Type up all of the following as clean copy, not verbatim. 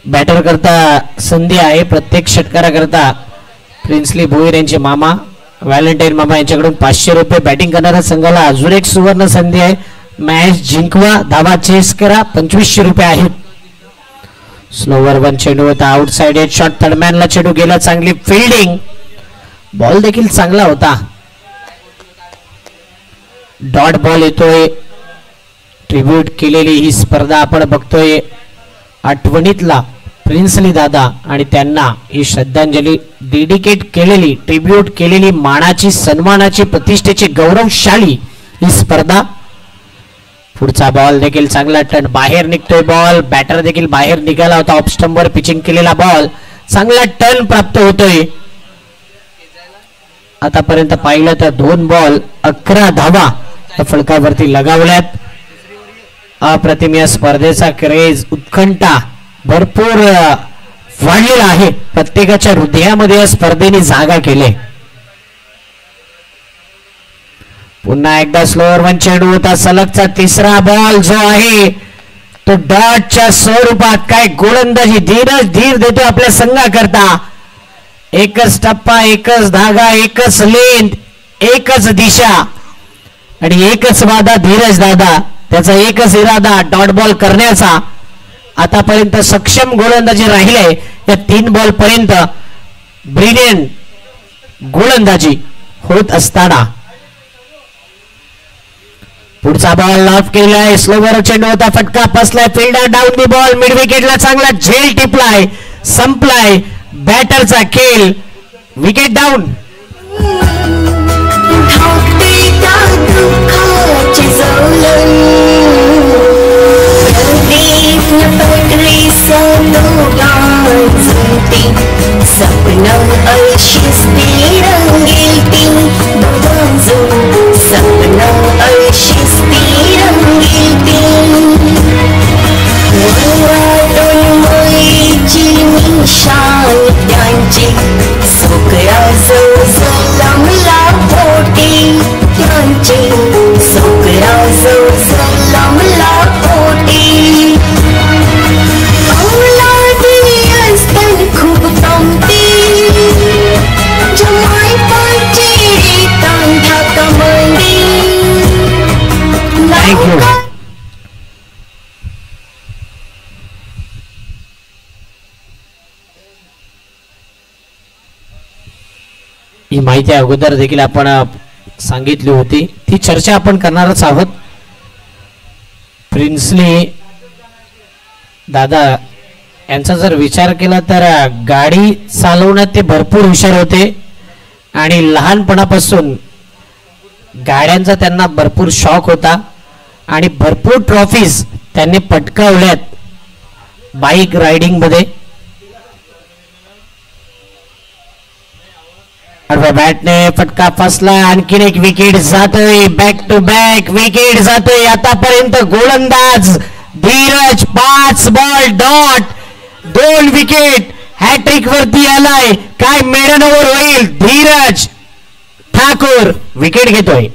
Batter करता संधी आहे प्रत्येक षटकाराकरता. प्रिन्सली भोईर यांचे मामा व्हॅलेंटाईन मामा यांच्याकडून 500 रुपये. बॅटिंग करणाऱ्या संघाला अजून एक सुवर्ण संधी आहे. मॅच जिंकवा, धावा चेस करा. 2500 रुपये आहेत. स्लोवर वन चेंडू होता आउटसाइड एज शॉट. थर्डमॅनला चेंडू गेला. चांगली फिल्डिंग. बॉल देखील चांगला होता. डॉट बॉल येतोय. ट्रिब्यूट केलेली ही स्पर्धा आपण बघतोय. आठवणीतला प्रिन्सली दादा आणि त्यांना ही श्रद्धांजली डेडिकेट केलेली, ट्रिब्यूट केलेली, मानाची, सन्मानाची, प्रतिष्ठेची, गौरवशाली ही स्पर्धा. पुढचा बॉल देखील चांगला टर्न बाहेर निघतोय. बॉल बॅटर देखील बाहेर निघाला होता. ऑफ स्टंपवर पिचिंग केलेला बॉल चांगला टर्न प्राप्त होतोय. आतापर्यंत पाहिलं तर 2 बॉल 11 धावा फलकावरती लगावल्यात. अप्रतिम या स्पर्धेचा क्रेज, उत्कंठा भरपूर वाढलेला आहे. प्रत्येकाच्या हृदयामध्ये या स्पर्धेने जागा केले. पुन्हा एकदा स्लोअर वन चेंडू होता. सलगचा तिसरा बॉल जो आहे तो डॉटच्या स्वरूपात. काय गोलंदाजी, धीर देतो आपल्या संघाकरता. एकच टप्पा, एकच धागा, एकच लेंथ, एकच दिशा आणि एकच वादा धीरज दादा. त्याचा एकच इरादा डॉट बॉल करण्याचा. आतापर्यंत सक्षम गोलंदाजी राहिले या 3 बॉल पर्यंत. ब्रिलियंट गोलंदाजी होत असताना पुढचा बॉल ऑफ केलाय. स्लोवर चेंडू होता. फटका फसलाय. Fielder down the ball. Mid विकेटला चांगला झेल टिपलाय. संपलाय बॅटरचा खेळ. Wicket down. सपना अर्शिस तिरंगी बाजू सपना अर्शिस तिरंगी वराडून मायेची निशाण त्यांची सोकरा जो जलमला पोटी त्यांची सोकरा जो जलमला पोटी खूप कमती जमाई पाची तांढा कमंदी. ही माहिती अगोदर देखील आपण सांगितली होती. ती चर्चा आपण करणारच आहोत. प्रिन्सली दादा यांचा जर विचार केला तर गाडी चालवण्यात ते भरपूर हुशार होते आणि लहानपणापासून गाड्यांचा त्यांना भरपूर शौक होता आणि भरपूर ट्रॉफीज त्यांनी पटकावल्यात बाईक रायडिंग मध्ये. बॅटने फटका फसला. आणखीन एक विकेट जातोय. बॅक टू बॅक विकेट जातोय. आतापर्यंत गोलंदाज Dhiraj 5 ball dot 2 wicket. Hattrick वरती आलाय. काय मेडन ओव्हर होईल. धीरज ठाकूर विकेट घेतोय.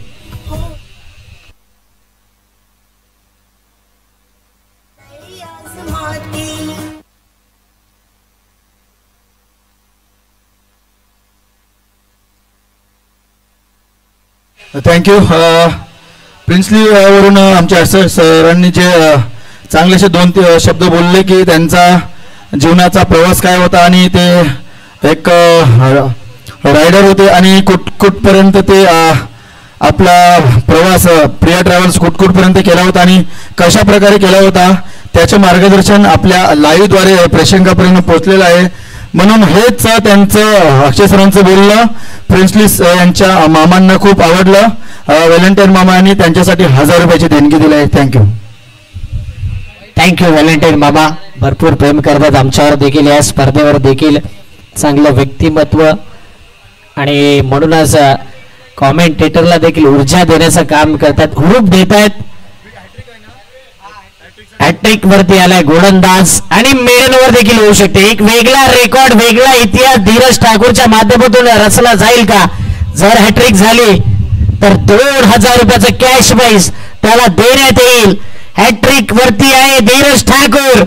थँक्यू. प्रिन्सली वरून आमच्या सरांनी जे चांगलेसे 2 शब्द बोलले की त्यांचा जीवनाचा प्रवास काय होता आणि ते एक रायडर होते आणि कुठपर्यंत ते आपला प्रवास प्रिया ट्रॅव्हल्स कुठपर्यंत केला होता आणि कशा प्रकारे केला होता त्याचे मार्गदर्शन आपल्या लाईव्हद्वारे प्रेक्षकांपर्यंत पोहोचलेलं आहे. म्हणून हेच त्यांचं अक्षय सरांचं बोलणं प्रिन्सली यांच्या मामांना खूप आवडलं. व्हॅलेंटाईन मामांनी त्यांच्यासाठी 1000 रुपयाची देणगी दिली आहे. थँक्यू. थँक्यू व्हॅलेंटाईन मामा. भरपूर प्रेम करतात आमच्यावर देखील, या स्पर्धेवर देखील. चांगलं व्यक्तिमत्व आणि म्हणूनच कॉमेंटेटरला देखील ऊर्जा देण्याचं काम करतात, हुरूप देत आहेत. हॅट्रिक वरती आलाय गोलंदाज आणि मेडन ओव्हर देखील होऊ शकते. एक वेगळा रेकॉर्ड, वेगळा इतिहास धीरज ठाकूरच्या माध्यमातून रचला जाईल का? जर हॅट्रिक झाली तर 2000 रुपयाचं कॅश प्राइज त्याला देण्यात येईल. हॅट्रिक वरती आहे धीरज ठाकूर.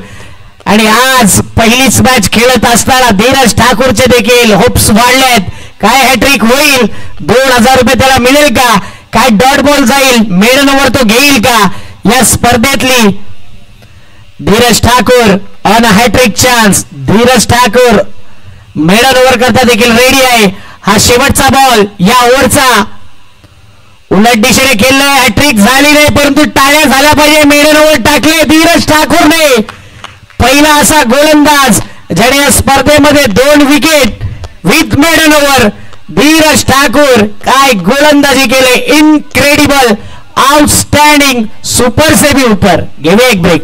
आणि आज पहिलीच मॅच खेळत असताना धीरज ठाकूरचे देखील होप्स वाढलेत. काय हॅट्रिक होईल, 2000 रुपये त्याला मिळेल का, काय डॉट बॉल जाईल, मेडन ओव्हर तो घेईल का या स्पर्धेतली. Dhiraj Thakur on hat trick chance. Dhiraj Thakur maiden over करता देखील रेडी आहे. हा शेवटचा बॉल या ओव्हरचा. उलट दिशेने खेळलंय, हॅट्रिक झाली नाही परंतु टाळ्या झाल्या पाहिजे. मेडन ओव्हर टाकले धीरज ठाकूरने. पहिला असा गोलंदाज ज्याने या स्पर्धेमध्ये 2 wicket with maiden over. Dhiraj Thakur काय गोलंदाजी केले, इनक्रेडिबल, आउटस्टँडिंग, सुपर सेमी ऊपर. घेऊया एक ब्रेक.